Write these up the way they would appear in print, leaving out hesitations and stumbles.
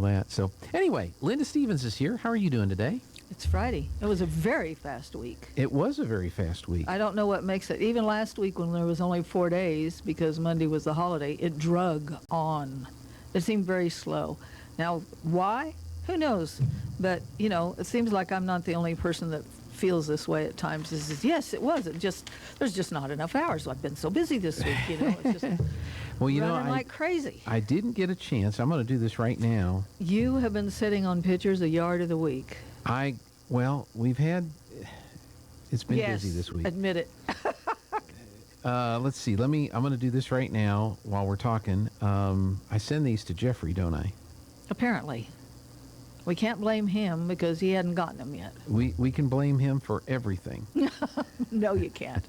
that. So anyway, Linda Stevens is here. How are you doing today? It's Friday. It was a very fast week. It was a very fast week. I don't know what makes it. Even last week when there was only 4 days, because Monday was the holiday, it drug on. It seemed very slow. Now, why? Who knows? But, you know, it seems like I'm not the only person that feels this way at times. Yes, it was. There's just not enough hours. I've been so busy this week, you know. It's just well, you know, running like crazy. I didn't get a chance. I'm going to do this right now. You have been sitting on pictures a yard of the week. We've had, it's been busy this week. Admit it. Let's see. I'm going to do this right now while we're talking. I send these to Jeffrey, don't I? Apparently. We can't blame him because he hadn't gotten them yet. We can blame him for everything. No, you can't.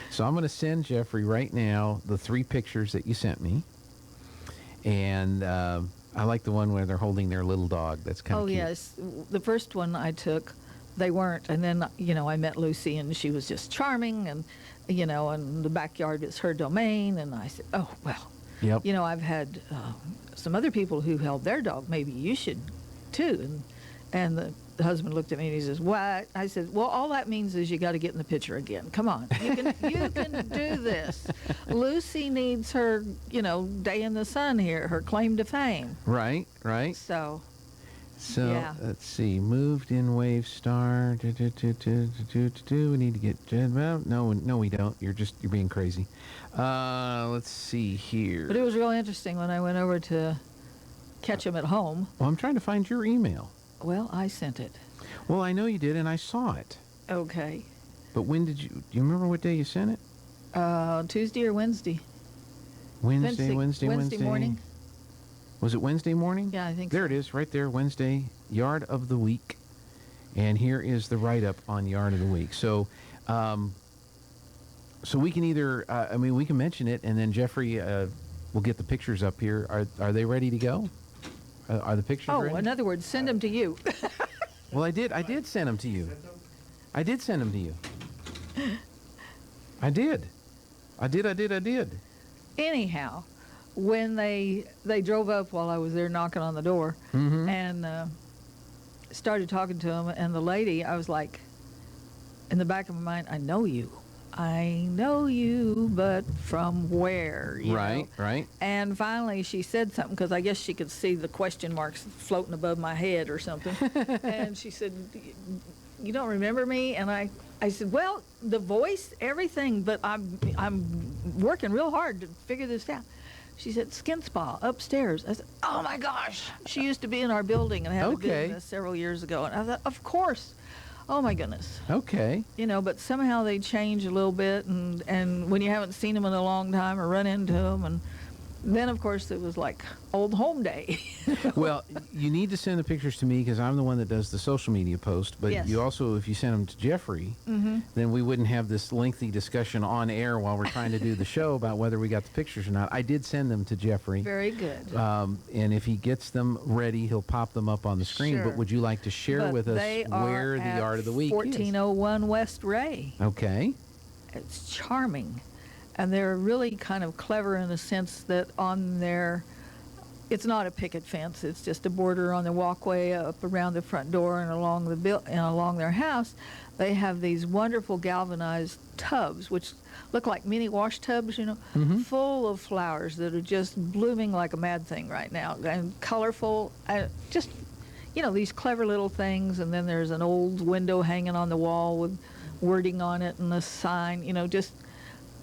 So I'm going to send Jeffrey right now the 3 pictures that you sent me. And I like the one where they're holding their little dog. That's kind of cute. Oh, yes. The first one I took, they weren't. And then, you know, I met Lucy, and she was just charming. And, you know, and the backyard is her domain. And I said, oh, well, yep. You know, I've had some other people who held their dog. Maybe you should, too. And the husband looked at me and he says, what? I said, well, all that means is you got to get in the picture again. Come on. You can do this. Lucy needs her, you know, day in the sun here, her claim to fame. Right. So yeah. Let's see. Moved in Wave Star. We need to get... Well, no, we don't. You're being crazy. Let's see here. But it was real interesting when I went over to catch him at home. Well, I'm trying to find your email. Well, I sent it. Well, I know you did, and I saw it. Okay. But when did you... Do you remember what day you sent it? Tuesday or Wednesday. Wednesday morning. Was it Wednesday morning? Yeah, I think there so. It is, right there, Wednesday, Yard of the Week. And here is the write-up on Yard of the Week. So we can either... we can mention it, and then Jeffrey will get the pictures up here. Are they ready to go? Are the pictures ready? Oh, in other words, send them to you. Well, I did send them to you. I did send them to you. I did. Anyhow, when they drove up while I was there knocking on the door, mm-hmm. and started talking to him, and the lady, I was like, in the back of my mind, I know you, but from where? You know? Right. And finally she said something, because I guess she could see the question marks floating above my head or something. And she said, you don't remember me? And I said, well, the voice, everything, but I'm working real hard to figure this out. She said, Skin Spa, upstairs. I said, oh my gosh. She used to be in our building and had a business several years ago. And I thought, of course. Oh my goodness. Okay. You know, but somehow they change a little bit, and when you haven't seen them in a long time or run into them, and then of course it was like old home day. Well, you need to send the pictures to me because I'm the one that does the social media post, but yes. You also, if you send them to Jeffrey, mm-hmm. then we wouldn't have this lengthy discussion on air while we're trying to do the show about whether we got the pictures or not. I did send them to Jeffrey. Very good. And if he gets them ready, he'll pop them up on the screen. Sure. But would you like to share with us where the Yard of the Week is? 1401 West Ray. Okay. It's charming. And they're really kind of clever in the sense that on their... It's not a picket fence. It's just a border on the walkway up around the front door and along their house. They have these wonderful galvanized tubs, which look like mini wash tubs, you know, mm-hmm. full of flowers that are just blooming like a mad thing right now, and colorful. Just, you know, these clever little things. And then there's an old window hanging on the wall with wording on it and a sign, you know, just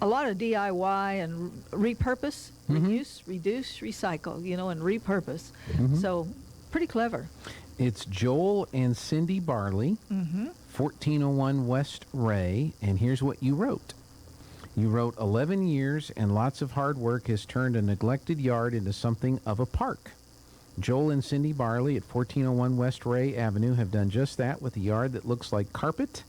a lot of DIY and repurpose, mm-hmm. reuse, reduce, recycle, you know, and repurpose. Mm-hmm. So pretty clever. It's Joel and Cindy Barley, mm-hmm. 1401 West Ray, and here's what you wrote. You wrote, 11 years and lots of hard work has turned a neglected yard into something of a park. Joel and Cindy Barley at 1401 West Ray Avenue have done just that with a yard that looks like carpet.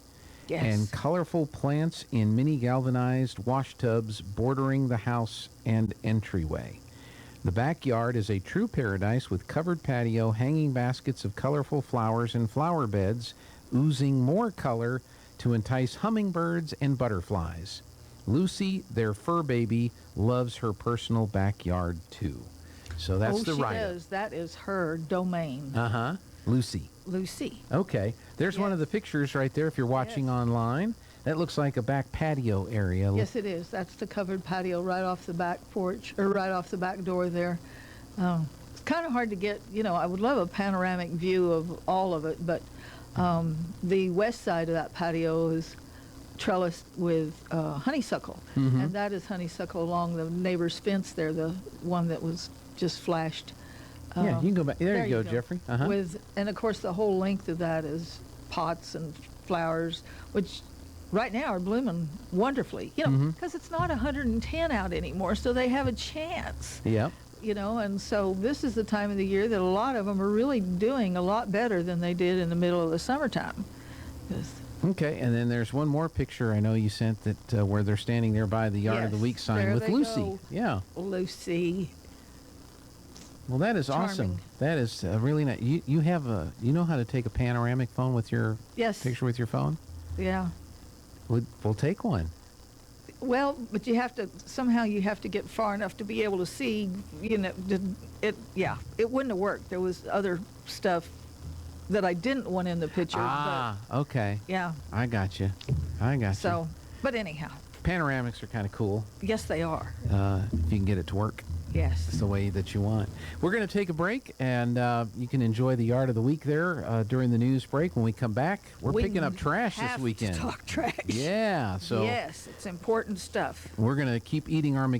Yes. And colorful plants in mini galvanized wash tubs bordering the house and entryway. The backyard is a true paradise with covered patio, hanging baskets of colorful flowers and flower beds, oozing more color to entice hummingbirds and butterflies. Lucy, their fur baby, loves her personal backyard too. So that's oh, the she writer. does. That is her domain. Uh-huh. Lucy. Lucy. Okay. There's one of the pictures right there if you're watching online. That looks like a back patio area. Yes, it is. That's the covered patio right off the back porch, or right off the back door there. It's kind of hard to get, I would love a panoramic view of all of it, but the west side of that patio is trellised with honeysuckle. And that is honeysuckle along the neighbor's fence there, the one that was just flashed. Yeah, you can go back. There you go, Jeffrey. Uh-huh. And of course, the whole length of that is pots and flowers, which right now are blooming wonderfully, because it's not 110 out anymore, so they have a chance. Yep. And so this is the time of the year that a lot of them are really doing a lot better than they did in the middle of the summertime. Okay, and then there's one more picture I know you sent that where they're standing there by the Yard of the Week sign there with they Lucy. go. Yeah. Lucy. Well, that is awesome. Charming. That is really nice. You know how to take a panoramic phone with your picture with your phone? Yeah. We'll take one. Well, but you have to get far enough to be able to see, it wouldn't have worked. There was other stuff that I didn't want in the picture. Okay. Yeah. I got you. So, but anyhow. Panoramics are kind of cool. Yes, they are. If you can get it to work. Yes. It's the way that you want. We're going to take a break, and you can enjoy the Yard of the Week there during the news break. When we come back, we're picking up trash this weekend. To talk trash. Yeah. So yes, it's important stuff. we're going to keep eating our